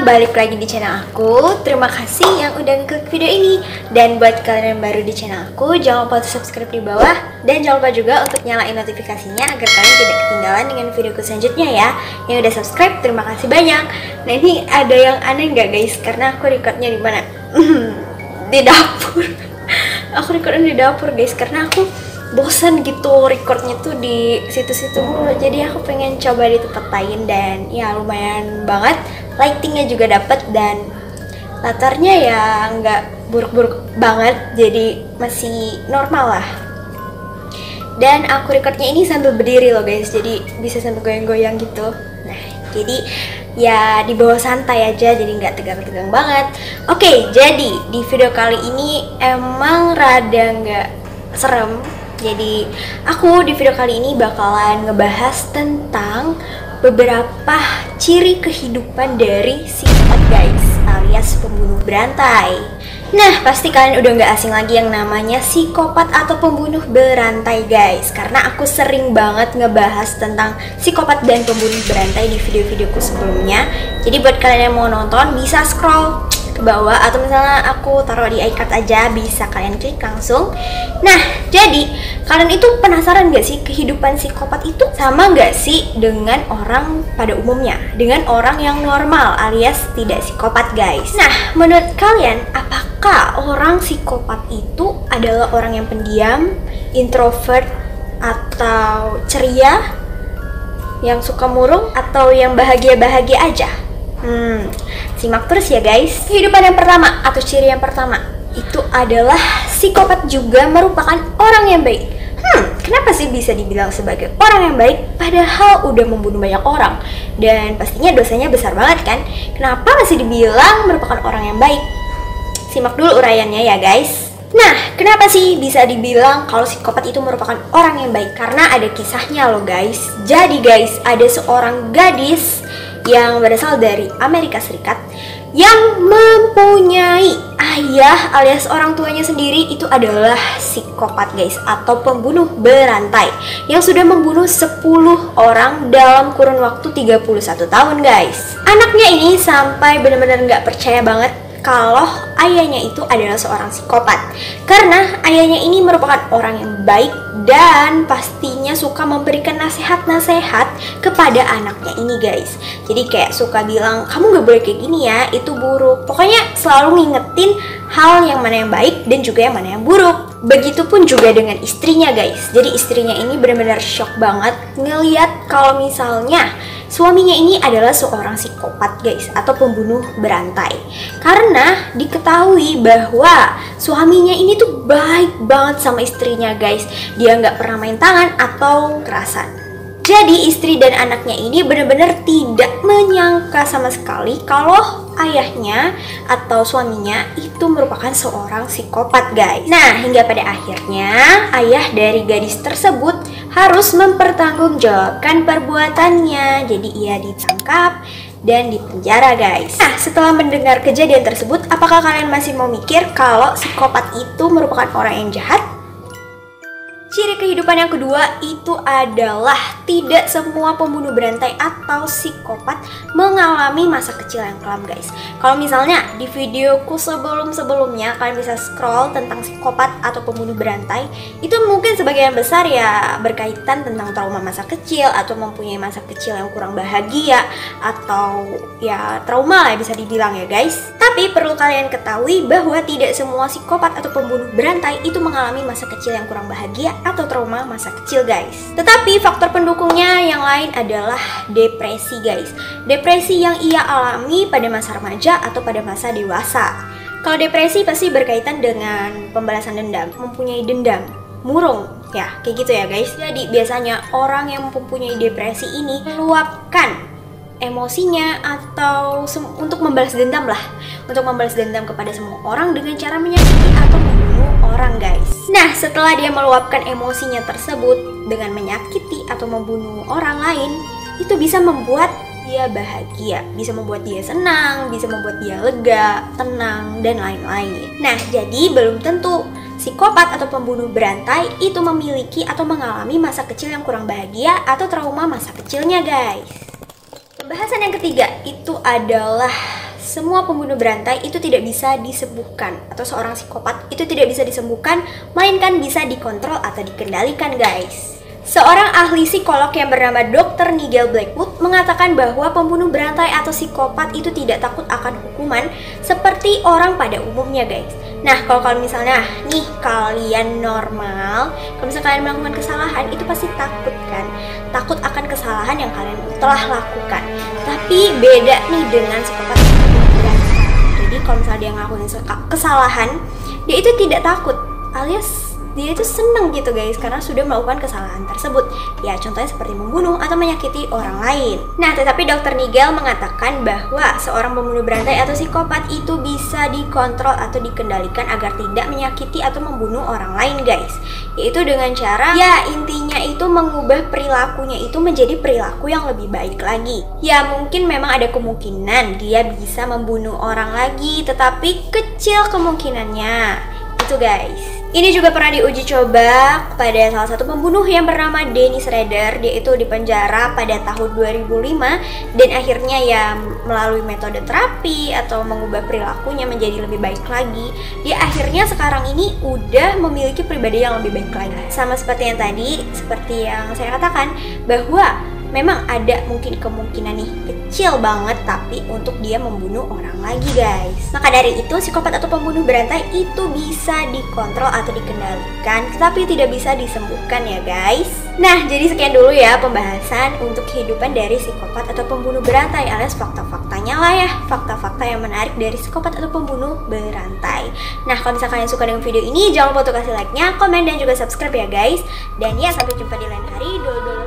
balik lagi di channel aku. Terima kasih yang udah ngeklik video ini. Dan buat kalian yang baru di channel aku, jangan lupa untuk subscribe di bawah. Dan jangan lupa juga untuk nyalain notifikasinya agar kalian tidak ketinggalan dengan videoku selanjutnya ya. Yang udah subscribe, terima kasih banyak. Nah ini ada yang aneh nggak guys? Karena aku recordnya di mana? Di dapur. Aku recordnya di dapur guys, karena aku bosan gitu recordnya tuh di situ-situ mulu. Jadi aku pengen coba di tempat lain dan ya lumayan banget. Lightingnya juga dapet dan latarnya ya nggak buruk-buruk banget, jadi masih normal lah. Dan aku recordnya ini sambil berdiri loh guys, jadi bisa sambil goyang-goyang gitu. Nah jadi ya di bawah santai aja, jadi nggak tegang-tegang banget. Oke, jadi di video kali ini emang rada nggak serem. Jadi aku di video kali ini bakalan ngebahas tentang beberapa ciri kehidupan dari psikopat guys, alias pembunuh berantai. Nah pasti kalian udah nggak asing lagi yang namanya psikopat atau pembunuh berantai guys, karena aku sering banget ngebahas tentang psikopat dan pembunuh berantai di video-videoku sebelumnya. Jadi buat kalian yang mau nonton bisa scroll ke bawah, atau misalnya aku taruh di iCard aja, bisa kalian klik langsung. Nah jadi kalian itu penasaran gak sih kehidupan psikopat itu sama gak sih dengan orang pada umumnya, dengan orang yang normal alias tidak psikopat guys. Nah menurut kalian apakah orang psikopat itu adalah orang yang pendiam, introvert, atau ceria, yang suka murung, atau yang bahagia-bahagia aja? Simak terus ya guys. Kehidupan yang pertama atau ciri yang pertama itu adalah psikopat juga merupakan orang yang baik. Kenapa sih bisa dibilang sebagai orang yang baik padahal udah membunuh banyak orang dan pastinya dosanya besar banget kan? Kenapa masih dibilang merupakan orang yang baik? Simak dulu uraiannya ya guys. Nah, kenapa sih bisa dibilang kalau psikopat itu merupakan orang yang baik? Karena ada kisahnya loh guys. Jadi guys, ada seorang gadis yang berasal dari Amerika Serikat yang mempunyai ayah alias orang tuanya sendiri itu adalah psikopat guys, atau pembunuh berantai yang sudah membunuh 10 orang dalam kurun waktu 31 tahun guys. Anaknya ini sampai benar-benar nggak percaya banget kalau ayahnya itu adalah seorang psikopat, karena ayahnya ini merupakan orang yang baik dan pastinya suka memberikan nasihat-nasihat kepada anaknya ini guys. Jadi kayak suka bilang, kamu gak boleh kayak gini ya, itu buruk. Pokoknya selalu ngingetin hal yang mana yang baik dan juga yang mana yang buruk. Begitupun juga dengan istrinya guys. Jadi istrinya ini benar-benar shock banget ngeliat kalau misalnya suaminya ini adalah seorang psikopat guys, atau pembunuh berantai. Karena diketahui bahwa suaminya ini tuh baik banget sama istrinya guys. Dia nggak pernah main tangan atau kekerasan. Jadi istri dan anaknya ini benar-benar tidak menyangka sama sekali kalau ayahnya atau suaminya itu merupakan seorang psikopat guys. Nah hingga pada akhirnya ayah dari gadis tersebut harus mempertanggungjawabkan perbuatannya. Jadi ia ditangkap dan dipenjara guys. Nah setelah mendengar kejadian tersebut, apakah kalian masih mau mikir kalau psikopat itu merupakan orang yang jahat? Ciri kehidupan yang kedua itu adalah tidak semua pembunuh berantai atau psikopat mengalami masa kecil yang kelam guys. Kalau misalnya di videoku sebelum-sebelumnya kalian bisa scroll tentang psikopat atau pembunuh berantai, itu mungkin sebagian besar ya berkaitan tentang trauma masa kecil atau mempunyai masa kecil yang kurang bahagia, atau ya trauma lah bisa dibilang ya guys. Tapi perlu kalian ketahui bahwa tidak semua psikopat atau pembunuh berantai itu mengalami masa kecil yang kurang bahagia atau trauma masa kecil guys. Tetapi faktor pendukungnya yang lain adalah depresi guys. Depresi yang ia alami pada masa remaja atau pada masa dewasa. Kalau depresi pasti berkaitan dengan pembalasan dendam, mempunyai dendam, murung ya, kayak gitu ya guys. Jadi biasanya orang yang mempunyai depresi ini meluapkan emosinya atau untuk membalas dendam lah, untuk membalas dendam kepada semua orang dengan cara menyakiti atau membunuh orang guys. Nah setelah dia meluapkan emosinya tersebut dengan menyakiti atau membunuh orang lain, itu bisa membuat dia bahagia, bisa membuat dia senang, bisa membuat dia lega, tenang, dan lain-lain. Nah jadi belum tentu psikopat atau pembunuh berantai itu memiliki atau mengalami masa kecil yang kurang bahagia atau trauma masa kecilnya guys. Pembahasan yang ketiga itu adalah semua pembunuh berantai itu tidak bisa disembuhkan, atau seorang psikopat itu tidak bisa disembuhkan, melainkan bisa dikontrol atau dikendalikan, guys. Seorang ahli psikolog yang bernama Dr. Nigel Blackwood mengatakan bahwa pembunuh berantai atau psikopat itu tidak takut akan hukuman seperti orang pada umumnya, guys. Nah, kalau misalnya nih kalian normal, kalau misalnya kalian melakukan kesalahan, itu pasti takut kan? Takut akan kesalahan yang kalian telah lakukan. Tapi beda nih dengan psikopat. Jadi kalau misalnya dia ngelakuin kesalahan, dia itu tidak takut, alias dia itu seneng gitu, guys, karena sudah melakukan kesalahan tersebut. Ya, contohnya seperti membunuh atau menyakiti orang lain. Nah, tetapi Dr. Nigel mengatakan bahwa seorang pembunuh berantai atau psikopat itu bisa dikontrol atau dikendalikan agar tidak menyakiti atau membunuh orang lain, guys. Yaitu dengan cara, ya intinya itu mengubah perilakunya itu menjadi perilaku yang lebih baik lagi. Ya, mungkin memang ada kemungkinan dia bisa membunuh orang lagi, tetapi kecil kemungkinannya. Itu, guys. Ini juga pernah diuji coba pada salah satu pembunuh yang bernama Dennis Rader. Dia itu dipenjara pada tahun 2005 dan akhirnya ya melalui metode terapi atau mengubah perilakunya menjadi lebih baik lagi, dia akhirnya sekarang ini udah memiliki pribadi yang lebih baik lagi. Sama seperti yang tadi, seperti yang saya katakan, bahwa memang ada mungkin kemungkinan nih kecil banget tapi untuk dia membunuh orang lagi, guys. Maka dari itu psikopat atau pembunuh berantai itu bisa dikontrol atau dikendalikan, tetapi tidak bisa disembuhkan ya, guys. Nah, jadi sekian dulu ya pembahasan untuk kehidupan dari psikopat atau pembunuh berantai, alias fakta-faktanya lah ya, fakta-fakta yang menarik dari psikopat atau pembunuh berantai. Nah, kalau misalkan kalian suka dengan video ini, jangan lupa untuk kasih like-nya, komen, dan juga subscribe ya, guys. Dan ya, sampai jumpa di lain hari. Dol